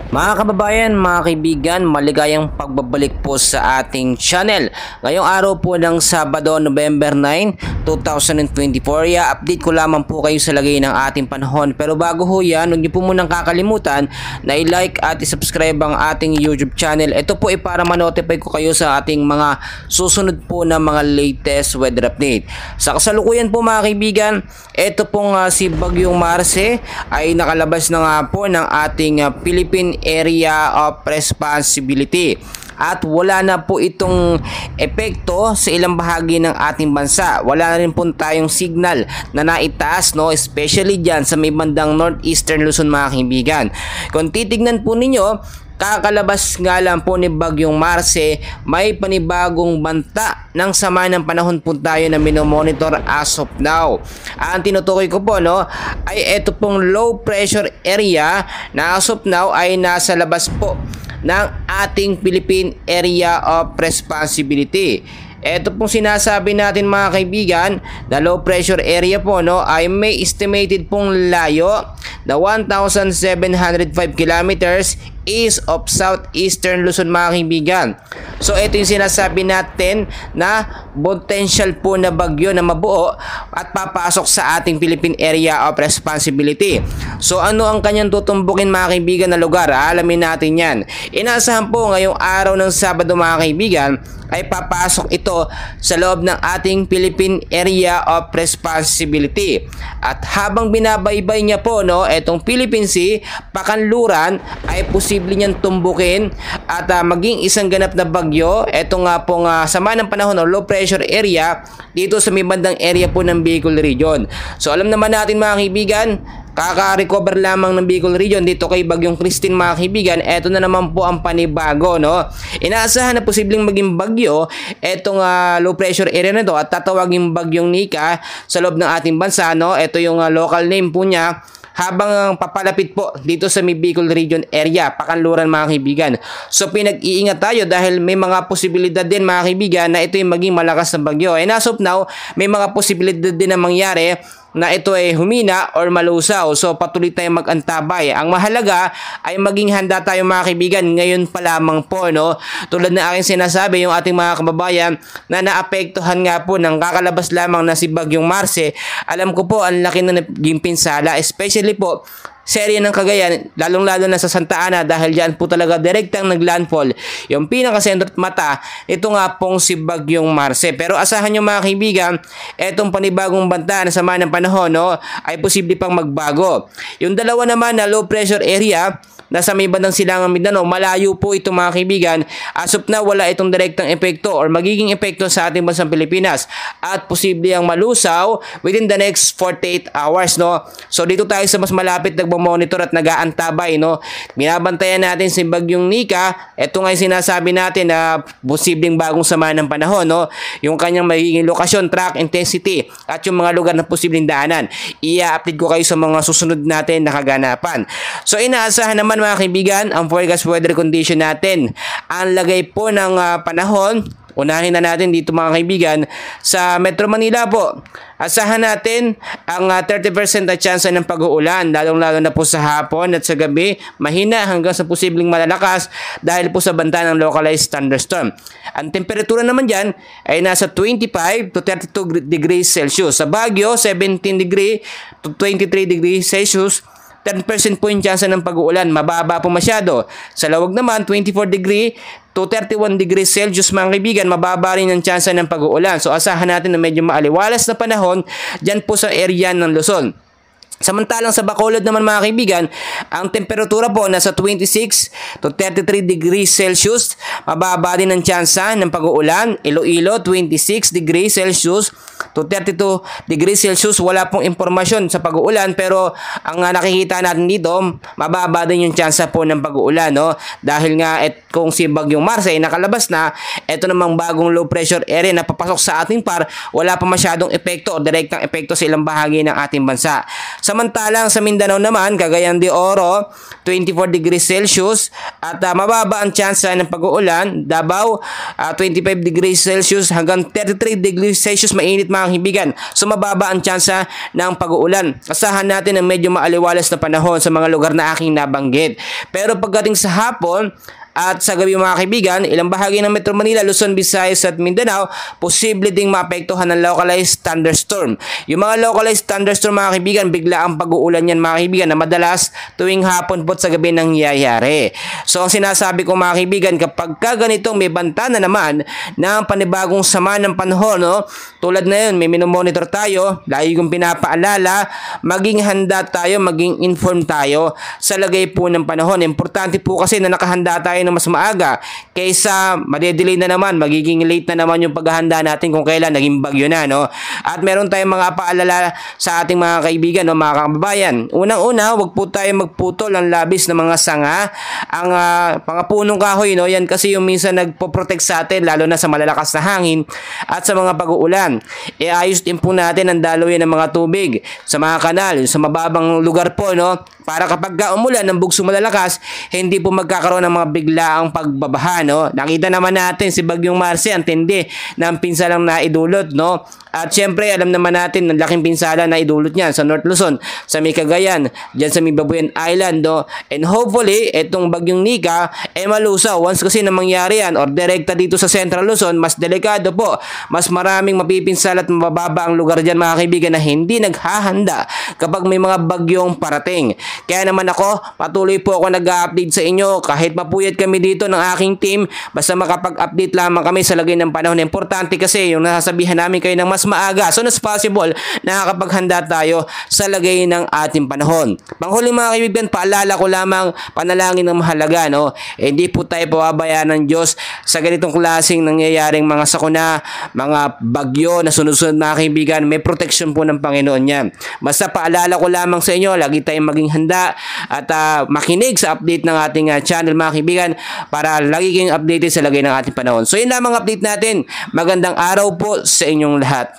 Mga kababayan, mga kaibigan, maligayang pagbabalik po sa ating channel. Ngayong araw po ng Sabado, November 9, 2024. Update ko lamang po kayo sa lagay ng ating panahon. Pero bago ho yan, huwag niyo po munang kakalimutan na i-like at i-subscribe ang ating YouTube channel. Ito po ay para ma-notify ko kayo sa ating mga susunod po na mga latest weather update. Sa kasalukuyan po mga kaibigan, ito pong si Bagyong Marce ay nakalabas na nga po ng ating Philippine Area of Responsibility at wala na po itong epekto sa ilang bahagi ng ating bansa. Wala na rin po tayong signal na naitaas, no? Especially dyan sa may bandang northeastern Luzon mga kaibigan. Kung titignan po ninyo, kakalabas nga lang po ni Bagyong Marce, may panibagong banta ng sama ng panahon po tayo na minomonitor as of now. Ang tinutukoy ko po, no, ay ito pong low pressure area na as of now ay nasa labas po ng ating Philippine Area of Responsibility. Ito pong sinasabi natin mga kaibigan, na low pressure area po, no, ay may estimated pong layo na 1,705 kilometers east of southeastern Luzon mga kaibigan. So ito yung sinasabi natin na potential po na bagyo na mabuo at papasok sa ating Philippine Area of Responsibility. So ano ang kanyang tutumbukin mga kaibigan na lugar? Alamin natin yan. Inaasahan po ngayong araw ng Sabado mga kaibigan ay papasok ito sa loob ng ating Philippine Area of Responsibility. At habang binabaybay niya po, no, itong Philippine Sea, pakanluran ay posible niyang tumbukin at maging isang ganap na bagyo. Ito nga pong sama ng panahon o low pressure area dito sa may bandang area po ng Bicol Region. So alam naman natin mga kaibigan, kaka-recover lamang ng Bicol Region dito kay Bagyong Christine mga kaibigan. Ito na naman po ang panibago, no. Inaasahan na posibleng maging bagyo itong low pressure area na to at tatawagin Bagyong Nika sa loob ng ating bansa, no. Ito yung local name po niya habang papalapit po dito sa may Bicol Region area, pakanluran mga kaibigan. So pinag-iingat tayo dahil may mga posibilidad din mga kaibigan na ito yung maging malakas na bagyo. And as of now, may mga posibilidad din na mangyari na ito ay humina or malusaw. So patuloy tayong mag-antabay. Ang mahalaga ay maging handa tayo mga kaibigan ngayon pa lamang po, no. Tulad na aking sinasabi, yung ating mga kababayan na naapektuhan nga po ng kakalabas lamang na si Bagyong Marce, alam ko po ang laki na naging pinsala, especially po sa area ng Cagayan, lalong-lalo na sa Santa Ana dahil diyan po talaga direktang naglandfall yung pinakasentro at mata ito nga pong si Bagyong Marce. Pero asahan nyo mga kaibigan, etong panibagong banta na sama ng panahon, no, ay posible pang magbago. Yung dalawa naman na low pressure area nasa may bandang Silangang Mindanao, malayo po ito mga kaibigan. As of now, wala itong direktang epekto or magiging epekto sa ating bansang Pilipinas at posible ang malusaw within the next 48 hours, no. So dito tayo sa mas malapit nagmo-monitor at nag-aantabay, no. Binabantayan natin si Bagyong Nika. Ito nga yung sinasabi natin na posibleng bagong sama ng panahon, no. Yung kanyang magiging lokasyon, track, intensity at yung mga lugar na posibleng daanan. I-update ko kayo sa mga susunod natin na kaganapan. So inaasahan naman mga kaibigan ang forecast weather condition natin. Ang lagay po ng panahon, unahin na natin dito mga kaibigan sa Metro Manila po. Asahan natin ang 30% na chance ng pag-uulan, lalong-lalo na po sa hapon at sa gabi, mahina hanggang sa posibleng malalakas dahil po sa banta ng localized thunderstorm. Ang temperatura naman dyan ay nasa 25 to 32 degrees Celsius. Sa Baguio, 17 degree to 23 degrees Celsius. 10% po yung chance ng pag-uulan, mababa po masyado. Sa Lawag naman, 24 degree to 31 degrees Celsius mga kaibigan, mababa rin ang chance ng pag-uulan. So asahan natin na medyo maaliwalas na panahon dyan po sa area ng Luzon. Samantalang sa Bacolod naman mga kaibigan, ang temperatura po nasa 26 to 33 degrees Celsius. Mababa din ang tsansa ng pag-uulan. Iloilo 26 degrees Celsius to 32 degrees Celsius. Wala pong impormasyon sa pag-uulan pero ang nakikita natin dito, mababa din yung tsansa po ng pag-uulan, no? Dahil nga kung si Bagyong Marce ay nakalabas na, ito namang bagong low pressure area na papasok sa ating par, wala pa masyadong epekto o direktang epekto sa ilang bahagi ng ating bansa. Samantalang sa Mindanao naman, Cagayan de Oro, 24 degrees Celsius at mababa ang tsansa ng pag-uulan. Davao, 25 degrees Celsius hanggang 33 degrees Celsius mainit mga kaibigan. So mababa ang tsansa ng pag-uulan. Asahan natin ang medyo maaliwalas na panahon sa mga lugar na aking nabanggit. Pero pagdating sa hapon at sa gabi mga kaibigan, ilang bahagi ng Metro Manila, Luzon, Visayas at Mindanao, posible ding maapektuhan ng localized thunderstorm. Yung mga localized thunderstorm mga kaibigan, bigla ang pag-uulan yan mga kaibigan na madalas tuwing hapon po sa gabi nangyayari. So ang sinasabi ko mga kaibigan, kapag ganitong may banta na naman ng panibagong sama ng panahon, no? Tulad na yun, may minomonitor tayo, lagi kong pinapaalala, maging handa tayo, maging informed tayo sa lagay po ng panahon. Importante po kasi na nakahanda tayo ng mas maaga kaysa madedelay na naman, magiging late na naman yung paghahanda natin kung kailan naging bagyo na, no? At meron tayong mga paalala sa ating mga kaibigan, no, mga kababayan. Unang-una, wag po tayo magputol ng labis ng mga sanga, ang mga punong kahoy, no? Yan kasi yung minsan nagpo-protect sa atin lalo na sa malalakas na hangin at sa mga pag-uulan. Iayos din po natin ang daloy ng mga tubig sa mga kanal, sa mababang lugar po, no? Para kapag umulan ng bugso malalakas, hindi po magkakaroon ng mga biglaang pagbabaha, no? Nakita naman natin si Bagyong Marcy, ang tindi ng pinsalang naidulot, no? At syempre, alam naman natin ang laking pinsala na idulot niyan sa North Luzon, sa may Cagayan, dyan sa may Babuyan Island, no? And hopefully, itong Bagyong Nika malusaw. Once kasi na mangyari yan or direkta dito sa Central Luzon, mas delikado po. Mas maraming mapipinsala at mabababa ang lugar dyan mga kaibigan na hindi naghahanda kapag may mga bagyong parating. Kaya naman ako, patuloy po ako nag-update sa inyo kahit mapuyat kami dito ng aking team, basta makapag-update lamang kami sa lagay ng panahon. Importante kasi yung nasasabihan namin kayo ng mas maaga, so as possible, nakakapaghanda tayo sa lagay ng ating panahon. Panghuli mga kaibigan, paalala ko lamang, panalangin ng mahalaga, no? Hindi po tayo pababayaan ng Diyos sa ganitong klaseng nangyayaring mga sakuna, mga bagyo na sunod-sunod mga kaibigan. May protection po ng Panginoon yan. Basta paalala ko lamang sa inyo, lagi tayong maging handa at makinig sa update ng ating channel mga kaibigan para lagi kayong updated sa lagay ng ating panahon. So yun lamang update natin. Magandang araw po sa inyong lahat.